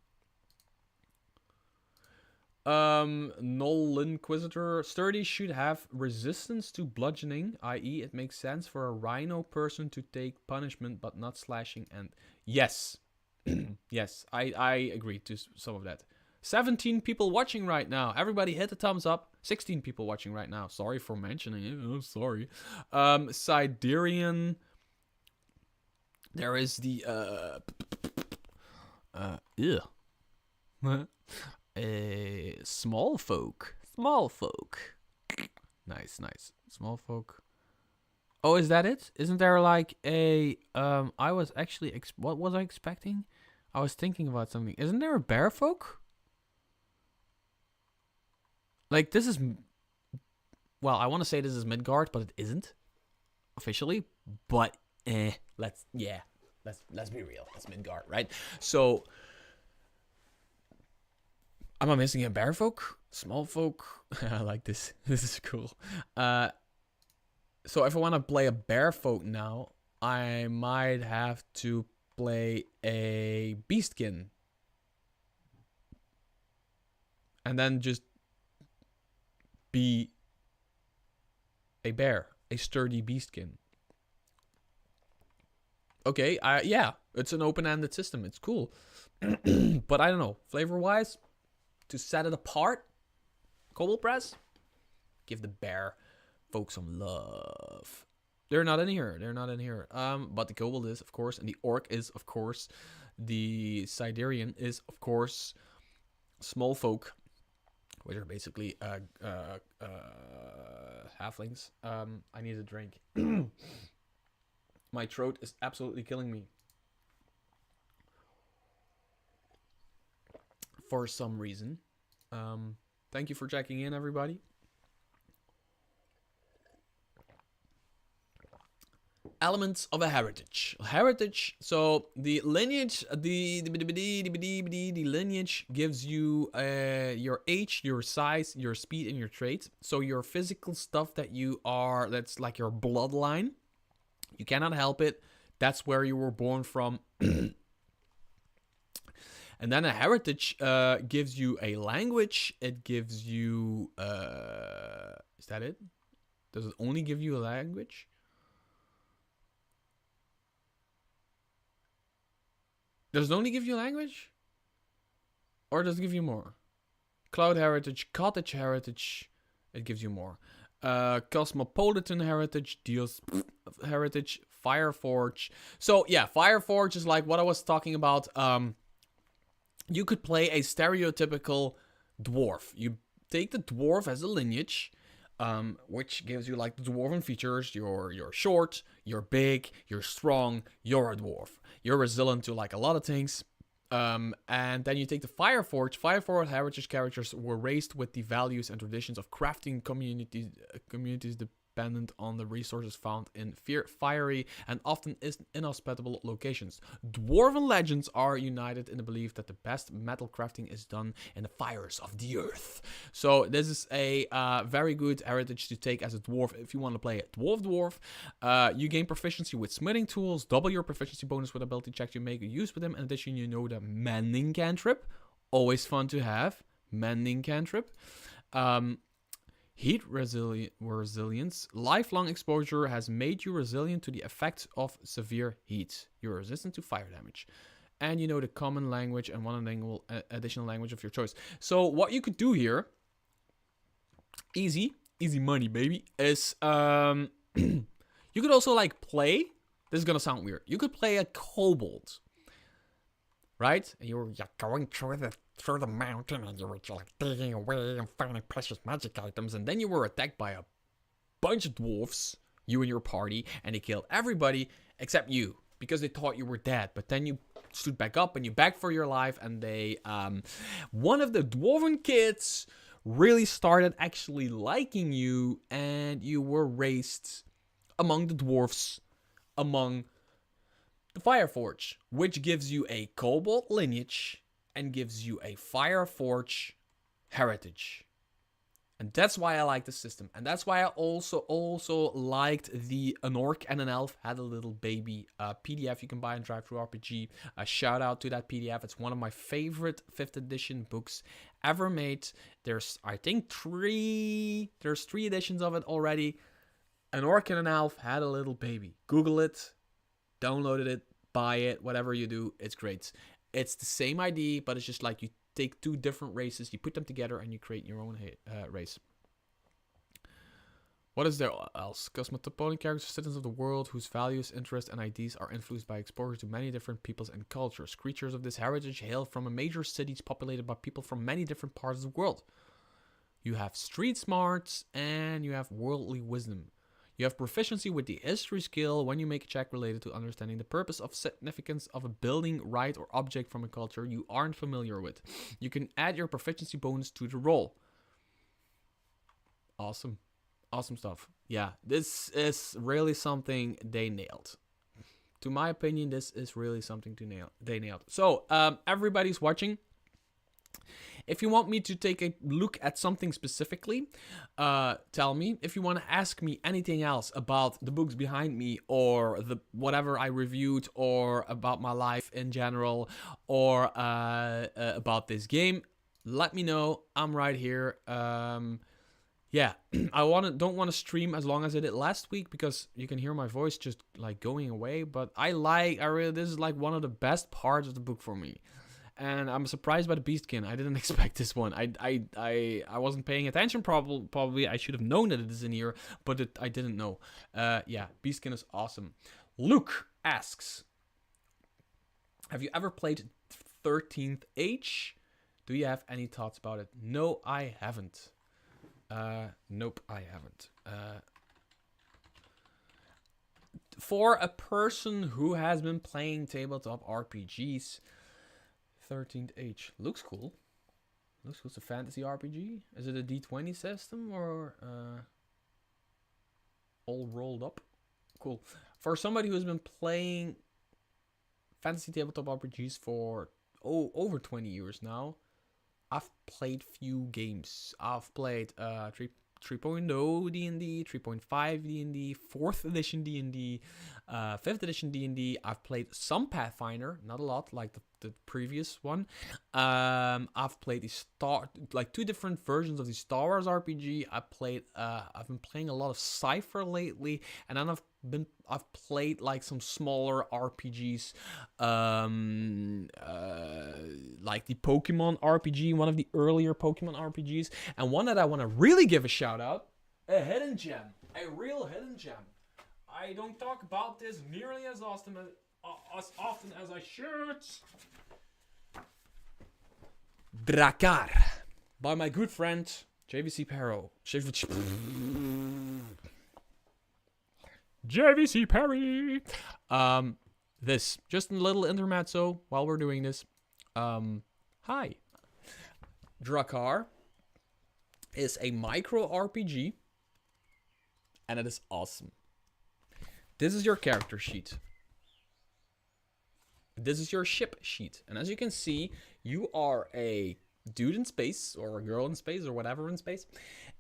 Null Inquisitor. Sturdy should have resistance to bludgeoning, i.e. it makes sense for a rhino person to take punishment but not slashing. And yes. Yes, I agree to some of that. 17 people watching right now. Everybody hit the thumbs up. 16 people watching right now. Sorry for mentioning it. Oh, sorry. Siderian. There is the small folk. Small folk. Nice. Small folk. Oh, is that it? Isn't there like a I was actually what was I expecting? I was thinking about something. Isn't there a bear folk? Like this is, well, I want to say this is Midgard, but it isn't officially. But let's be real. That's Midgard, right? So am I missing a bear folk? Small folk? I like this. This is cool. So if I want to play a bear folk now, I might have to play a beastkin. And then just be a bear, a sturdy beastkin. Okay, yeah, it's an open-ended system. It's cool. But I don't know, flavor-wise, to set it apart, Cobalt Press, give the bear folk some love. They're not in here. But the Kobold is, of course, and the Orc is, of course, the Siderian is, of course, small folk, which are basically halflings. I need a drink. My throat is absolutely killing me. For some reason. Thank you for checking in, everybody. Elements of a heritage. So the lineage, the lineage gives you your age, your size, your speed, and your traits. So your physical stuff that you are, that's like your bloodline. You cannot help it. That's where you were born from. And then a heritage gives you a language. It gives you... is that it? Does it only give you a language? Does it only give you language? Or does it give you more? Cloud heritage, cottage heritage, it gives you more. Cosmopolitan heritage deals heritage, Fireforge. So yeah, Fireforge is like what I was talking about. You could play a stereotypical dwarf. You take the dwarf as a lineage, which gives you like the dwarven features. You're short, you're big, you're strong, you're a dwarf. You're resilient to like a lot of things. And then you take the Fireforge. Fireforge heritage characters were raised with the values and traditions of crafting communities dependent on the resources found in fiery and often inhospitable locations. Dwarven legends are united in the belief that the best metal crafting is done in the fires of the earth. So this is a very good heritage to take as a dwarf if you want to play a dwarf. You gain proficiency with smithing tools, double your proficiency bonus with ability checks you make use with them. In addition, you know the mending cantrip, always fun to have. Mending cantrip. Resilience. Lifelong exposure has made you resilient to the effects of severe heat. You're resistant to fire damage. And you know the common language and one additional language of your choice. So what you could do here, easy money, baby, is you could also like play, this is gonna sound weird, you could play a kobold, right? And you're going through the mountain and you were like digging away and finding precious magic items, and then you were attacked by a bunch of dwarfs, you and your party, and they killed everybody except you because they thought you were dead. But then you stood back up and you begged for your life, and they one of the dwarven kids really started actually liking you, and you were raised among the dwarfs, among the Fireforge, which gives you a Kobold lineage and gives you a Fireforge heritage. And that's why I like the system. And that's why I also liked an orc and an elf had a little baby PDF you can buy in DriveThruRPG. A shout out to that PDF. It's one of my favorite 5th edition books ever made. There's, I think, there's 3 editions of it already. An orc and an elf had a little baby. Google it, downloaded it, buy it, whatever you do. It's great. It's the same idea, but it's just like you take 2 different races, you put them together, and you create your own race. What is there else? Cosmopolitan characters, citizens of the world, whose values, interests, and ideas are influenced by exposure to many different peoples and cultures. Creatures of this heritage hail from a major cities populated by people from many different parts of the world. You have street smarts, and you have worldly wisdom. You have proficiency with the history skill when you make a check related to understanding the purpose of significance of a building, right, or object from a culture you aren't familiar with. You can add your proficiency bonus to the roll. Awesome. Awesome stuff. Yeah, this is really something they nailed. To my opinion, this is really something they nailed. So, everybody's watching. If you want me to take a look at something specifically, tell me. If you want to ask me anything else about the books behind me, or whatever I reviewed, or about my life in general, or about this game, let me know. I'm right here. Yeah, I don't want to stream as long as I did last week because you can hear my voice just like going away. But this is like one of the best parts of the book for me. And I'm surprised by the Beastkin. I didn't expect this one. I wasn't paying attention. Probably I should have known that it is in here, but I didn't know. Yeah, Beastkin is awesome. Luke asks, have you ever played 13th Age? Do you have any thoughts about it? No, I haven't. Nope, I haven't. For a person who has been playing tabletop RPGs, 13th Age looks cool. Looks cool. It's a fantasy RPG. Is it a D20 system or all rolled up? Cool. For somebody who's been playing fantasy tabletop RPGs for over 20 years now, I've played few games. I've played 3.0 D&D, 3.5 D&D, 4th edition D&D, 5th edition D&D. I've played some Pathfinder, not a lot, like the previous one. I've played 2 different versions of the Star Wars RPG. I've been playing a lot of Cypher lately, and then I've played like some smaller RPGs, like the Pokemon RPG, one of the earlier Pokemon RPGs, and one that I want to really give a shout out, a hidden gem, a real hidden gem. I don't talk about this nearly as often as I should. Drakkar, by my good friend JVC Perro. JVC Perry. This just a little intermezzo while we're doing this. Hi. Drakkar is a micro RPG, and it is awesome. This is your character sheet. This is your ship sheet, and as you can see, you are a dude in space, or a girl in space, or whatever in space,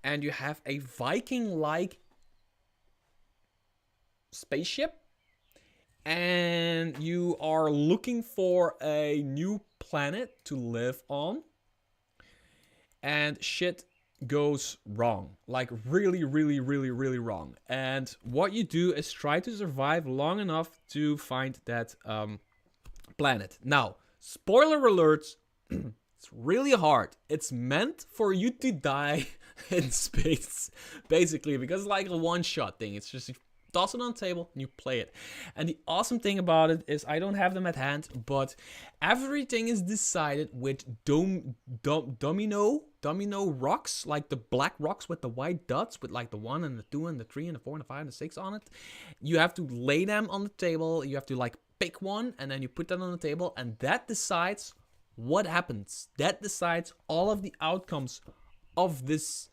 and you have a Viking-like spaceship, and you are looking for a new planet to live on, and shit goes wrong. Like really, really, really, really wrong. And what you do is try to survive long enough to find that planet. Now, spoiler alerts, it's really hard. It's meant for you to die in space, basically, because it's like a one-shot thing. It's just toss it on the table and you play it. And the awesome thing about it is I don't have them at hand, but everything is decided with domino rocks, like the black rocks with the white dots with like the 1 and the 2 and the 3 and the 4 and the 5 and the 6 on it. You have to lay them on the table. You have to like pick one and then you put that on the table, and that decides what happens. That decides all of the outcomes of this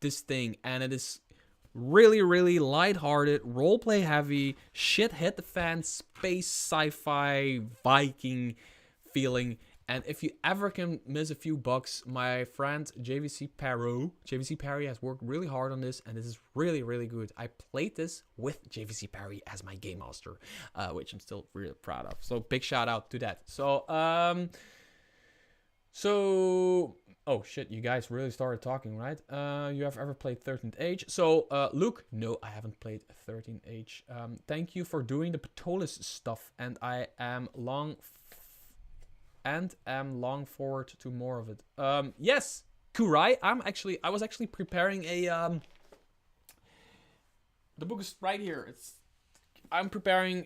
thing. And it is really, really lighthearted, roleplay heavy, shit hit the fan, space, sci-fi, Viking feeling. And if you ever can miss a few bucks, my friend JVC Parry has worked really hard on this, and this is really, really good. I played this with JVC Parry as my game master, which I'm still really proud of. So big shout out to that. Oh shit, you guys really started talking, right? You have ever played 13th Age? So, Luke, no, I haven't played 13th Age. Thank you for doing the Ptolis stuff, and I am long forward to more of it. Yes, Kurai, I was actually preparing a, the book is right here. I'm preparing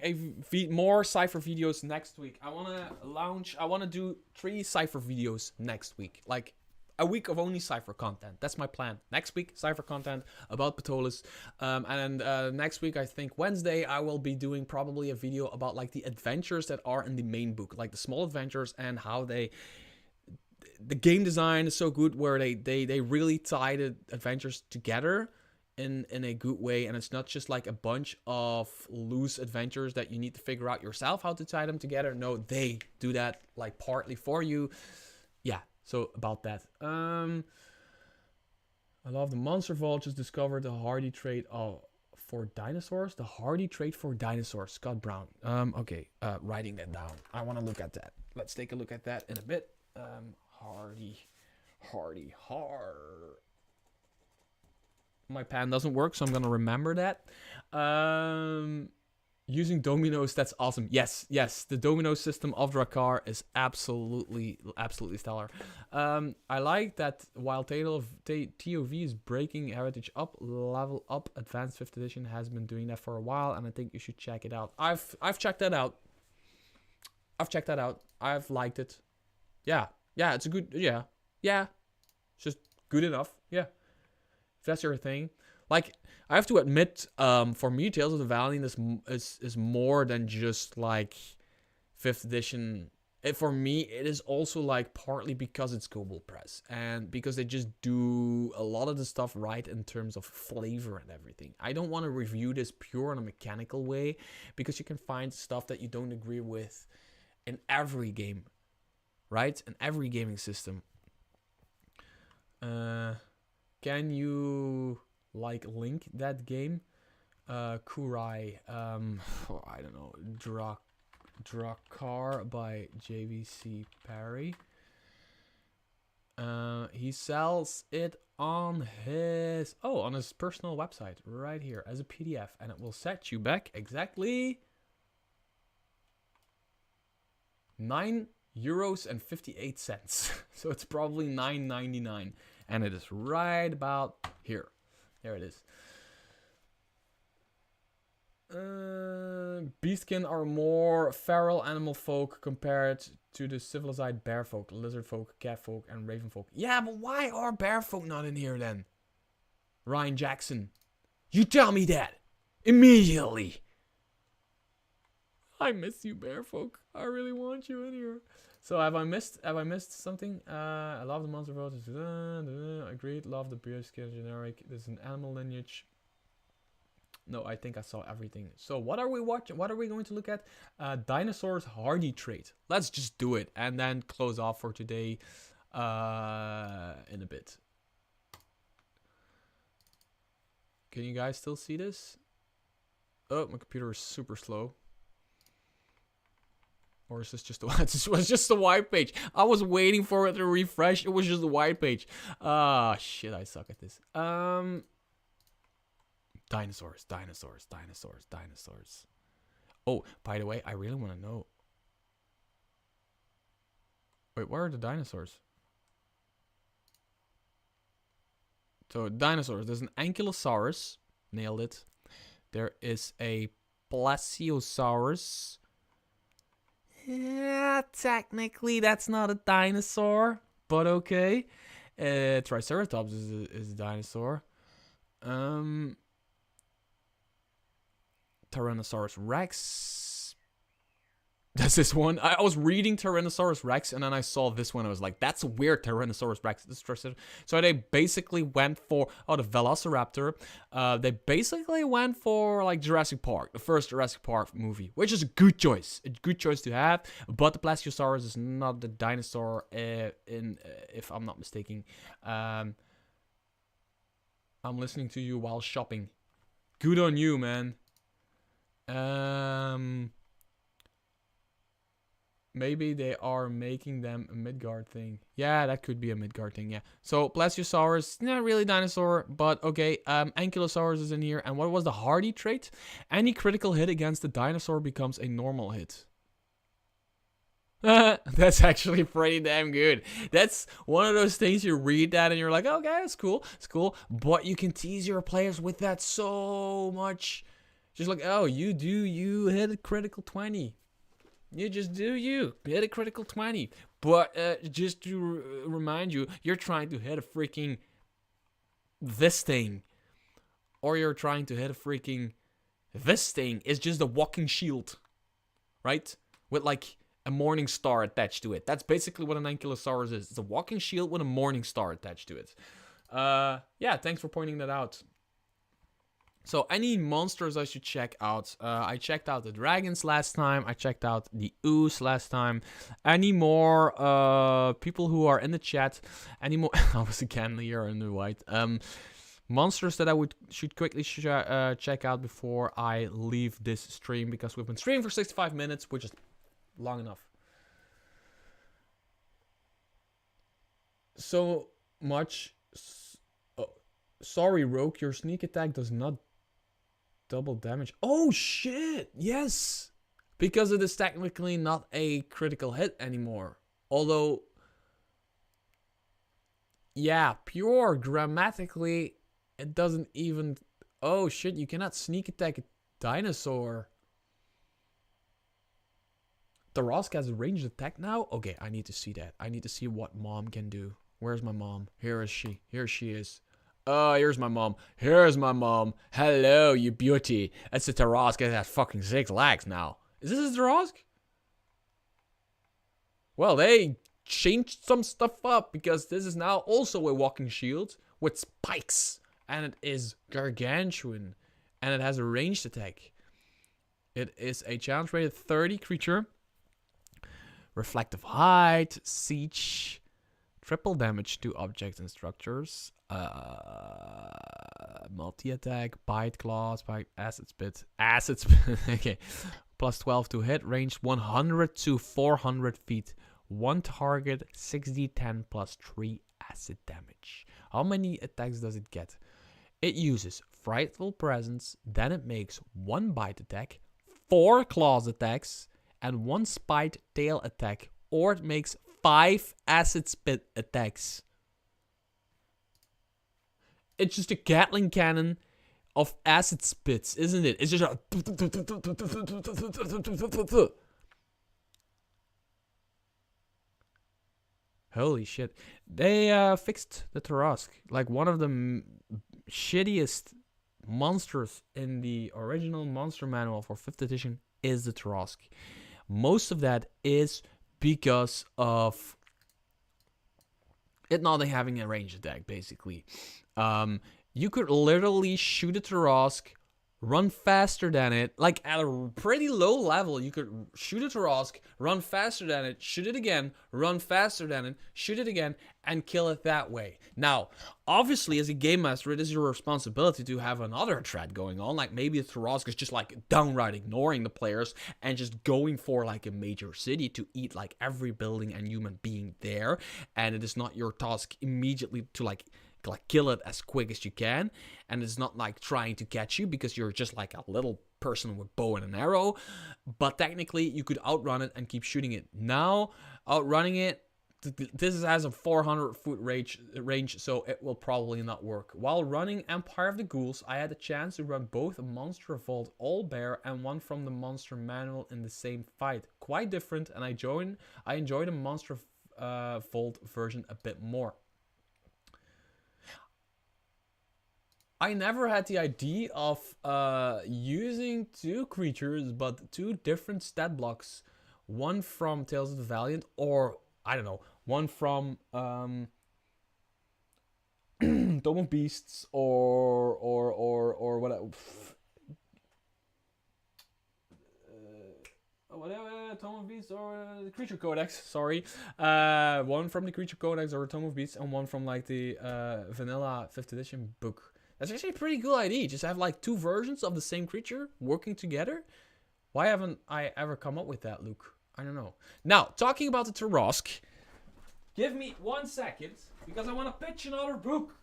more Cypher videos next week. I want to do 3 Cypher videos next week. Like, a week of only Cypher content. That's my plan. Next week, Cypher content about Ptolis. And next week, I think Wednesday, I will be doing probably a video about like the adventures that are in the main book. Like the small adventures and how the game design is so good where they really tie the adventures together in a good way. And it's not just like a bunch of loose adventures that you need to figure out yourself how to tie them together. No, they do that like partly for you. Yeah. So about that, I love the Monster Vault. Just discovered the hardy trait for dinosaurs. The hardy trait for dinosaurs. Scott Brown. Okay. Writing that down. I want to look at that. Let's take a look at that in a bit. Hardy. My pen doesn't work, so I'm gonna remember that. Using dominoes, that's awesome. Yes, the domino system of Drakkar is absolutely stellar. I like that while TOV is breaking Heritage up, level up, Advanced 5th edition has been doing that for a while, and I think you should check it out. I've checked that out. I've liked it. Yeah, it's a good, yeah. It's just good enough, yeah. If that's your thing. Like, I have to admit, for me, Tales of the Valiant is more than just, like, 5th edition. For me, it is also, like, partly because it's global press. And because they just do a lot of the stuff right in terms of flavor and everything. I don't want to review this pure in a mechanical way, because you can find stuff that you don't agree with in every game, right? In every gaming system. Can you... like link that game? Kurai, I don't know, Drakkar by JVC Parry. He sells it on his personal website right here as a PDF, and it will set you back exactly €9.58. So it's probably $9.99, and it is right about here. There it is. Beastkin are more feral animal folk compared to the civilized bear folk, lizard folk, cat folk, and raven folk. Yeah, but why are bear folk not in here then? Ryan Jackson. You tell me that immediately. I miss you, bear folk. I really want you in here. So have I missed something? I love the monster vote. Agreed. Love the beer skin generic. There's an animal lineage. No, I think I saw everything. So what are we watching? What are we going to look at? Dinosaurs hardy trait. Let's just do it and then close off for today in a bit. Can you guys still see this? Oh, my computer is super slow. Or is this just it was just the white page? I was waiting for it to refresh. It was just the white page. Ah, shit, I suck at this. Dinosaurs. Oh, by the way, I really want to know. Wait, where are the dinosaurs? So, dinosaurs. There's an Ankylosaurus. Nailed it. There is a Plesiosaurus. Yeah, technically that's not a dinosaur, but okay. Triceratops is a dinosaur. Tyrannosaurus Rex. That's this one. I was reading Tyrannosaurus Rex, and then I saw this one. I was like, that's a weird Tyrannosaurus Rex. So they basically went for, the Velociraptor. They basically went for, like, Jurassic Park. The first Jurassic Park movie, which is a good choice. A good choice to have. But the Plesiosaurus is not the dinosaur, if I'm not mistaken. I'm listening to you while shopping. Good on you, man. Maybe they are making them a Midgard thing. Yeah, that could be a Midgard thing, yeah. So, Plesiosaurus, not really dinosaur, but okay. Ankylosaurus is in here. And what was the hardy trait? Any critical hit against the dinosaur becomes a normal hit. That's actually pretty damn good. That's one of those things you read that and you're like, okay, it's cool. It's cool. But you can tease your players with that so much. Just like, oh, you hit a critical 20. You just do you. Hit a critical 20. But just to remind you, you're trying to hit a freaking this thing. Or you're trying to hit a freaking this thing. It's just a walking shield. Right? With like a morning star attached to it. That's basically what an Ankylosaurus is. It's a walking shield with a morning star attached to it. Yeah, thanks for pointing that out. So, any monsters I should check out? I checked out the dragons last time. I checked out the ooze last time. Any more people who are in the chat? Any more? I was again here in the white. Monsters that I should quickly check out before I leave this stream, because we've been streaming for 65 minutes, which is long enough. So much. Sorry, Rogue. Your sneak attack does not double damage. Oh shit! Yes, because it is technically not a critical hit anymore. Although, yeah, pure grammatically, it doesn't even. Oh shit! You cannot sneak attack a dinosaur. The Rosk has a ranged attack now. Okay, I need to see that. I need to see what mom can do. Where's my mom? Here is she. Here she is. Oh, here's my mom. Here's my mom. Hello, you beauty. That's a Tarask. It has fucking 6 legs now. Is this a Tarask? Well, they changed some stuff up, because this is now also a walking shield with spikes. And it is gargantuan. And it has a ranged attack. It is a challenge rated 30 creature. Reflective height. Siege. Triple damage to objects and structures. Multi-attack, bite, claws, bite, acid spit. Okay. Plus 12 to hit, range 100 to 400 feet. One target, 6d10 plus 3 acid damage. How many attacks does it get? It uses Frightful Presence, then it makes 1 bite attack, 4 claws attacks, and 1 spite tail attack. Or it makes 5 acid spit attacks. It's just a Gatling cannon of acid spits, isn't it? It's just a... Holy shit. They fixed the Tarask. Like, one of the shittiest monsters in the original monster manual for 5th edition is the Tarask. Most of that is because of it not having a ranged attack, basically. You could literally shoot a Tarask run faster than it, like at a pretty low level. You could shoot a Tarask, run faster than it, shoot it again, run faster than it, shoot it again, and kill it that way. Now, obviously, as a game master, it is your responsibility to have another threat going on. Like maybe a Tarask is just like downright ignoring the players and just going for like a major city to eat like every building and human being there. And it is not your task immediately to like kill it as quick as you can, and it's not like trying to catch you because you're just like a little person with bow and an arrow, but technically you could outrun it and keep shooting it. Now outrunning it, this has a 400-foot range, so it will probably not work. While running Empire of the Ghouls, I had a chance to run both a Monster Vault All-Bear and one from the Monster Manual in the same fight. Quite different, and I enjoyed the Monster Vault version a bit more. I never had the idea of using two creatures, but two different stat blocks. One from Tales of the Valiant, or, I don't know, one from Tome of Beasts, or whatever. Whatever, Tome of Beasts or the Creature Codex, sorry. One from the Creature Codex or Tome of Beasts, and one from like the vanilla 5th edition book. That's actually a pretty cool idea. Just have like two versions of the same creature working together. Why haven't I ever come up with that, Luke? I don't know. Now, talking about the Tarask. Give me 1 second, because I want to pitch another book.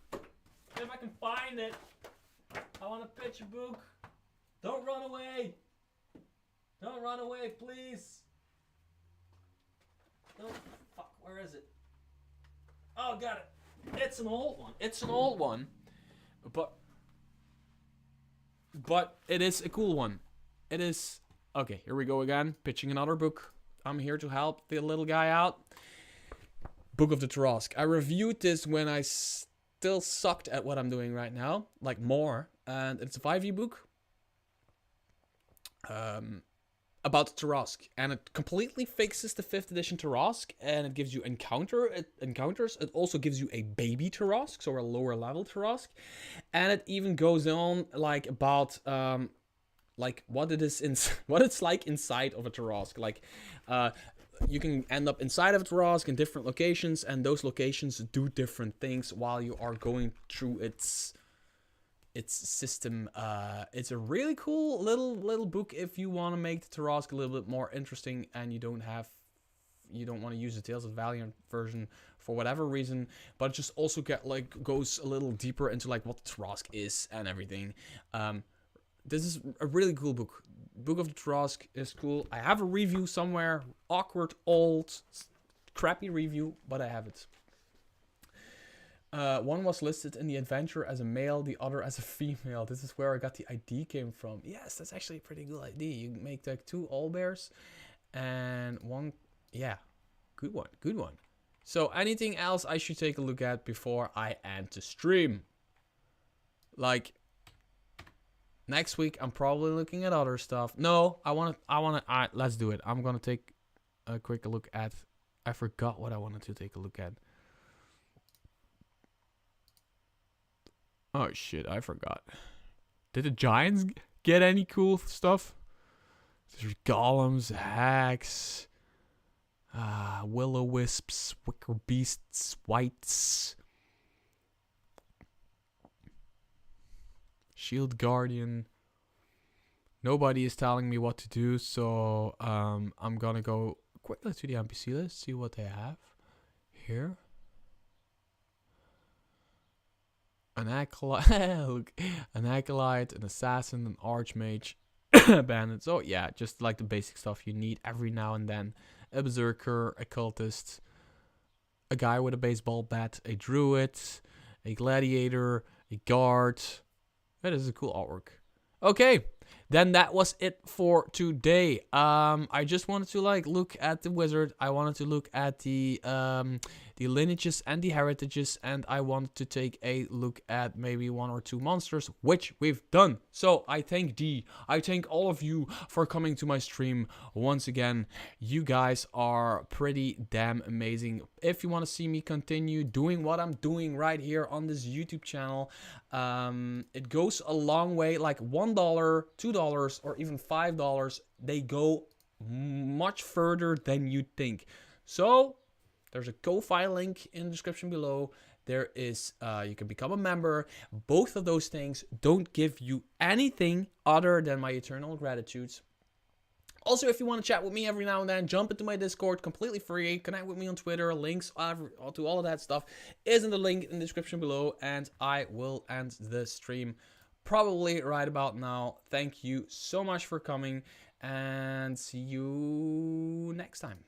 If I can find it. I want to pitch a book. Don't run away. Don't run away, please. Don't. Fuck, where is it? Oh, got it. It's an old one. It's an old one. But it is a cool one. It is. Okay, here we go again. Pitching another book. I'm here to help the little guy out. Book of the Tarask. I reviewed this when I still sucked at what I'm doing right now. Like more. And it's a 5e book. About the Tarask. And it completely fixes the 5th edition Tarask. And it gives you encounters. It also gives you a baby Tarask. So a lower level Tarask. And it even goes on like about like what it is what it's like inside of a Tarask. Like you can end up inside of a Tarask in different locations. And those locations do different things while you are going through its system. It's a really cool little book if you want to make the Tarask a little bit more interesting and you don't want to use the Tales of Valiant version for whatever reason, but just also goes a little deeper into like what the Tarask is and everything. This is a really cool book. Book of the Tarask is cool. I have a review somewhere, awkward, old, crappy review, but I have it. One was listed in the adventure as a male, the other as a female. This is where I got the ID came from. Yes, that's actually a pretty good idea. You make like 2 all-bears and one, yeah, good one. So anything else I should take a look at before I end the stream? Like, next week I'm probably looking at other stuff. No, let's do it. I'm gonna take a quick look at, I forgot what I wanted to take a look at. Oh shit, I forgot. Did the Giants get any cool stuff? There's golems, hacks, will-o-wisps, wicker beasts, wights, shield guardian. Nobody is telling me what to do, so I'm gonna go quickly to the NPC list, see what they have here. An acolyte, an acolyte, an assassin, an archmage, a bandit. So yeah, just like the basic stuff you need every now and then. A berserker, a cultist, a guy with a baseball bat, a druid, a gladiator, a guard. That is a cool artwork. Okay, then that was it for today. I just wanted to like look at the wizard. I wanted to look at the lineages and the heritages, and I wanted to take a look at maybe 1 or 2 monsters, which we've done. So I thank all of you for coming to my stream once again. You guys are pretty damn amazing. If you want to see me continue doing what I'm doing right here on this YouTube channel, it goes a long way. Like $1, $2, or even $5, they go much further than you think. So there's a Ko-Fi link in the description below. There is, you can become a member. Both of those things don't give you anything other than my eternal gratitude. Also, if you want to chat with me every now and then, jump into my Discord, completely free. Connect with me on Twitter. Links to all of that stuff is in the link in the description below. And I will end the stream probably right about now. Thank you so much for coming, and see you next time.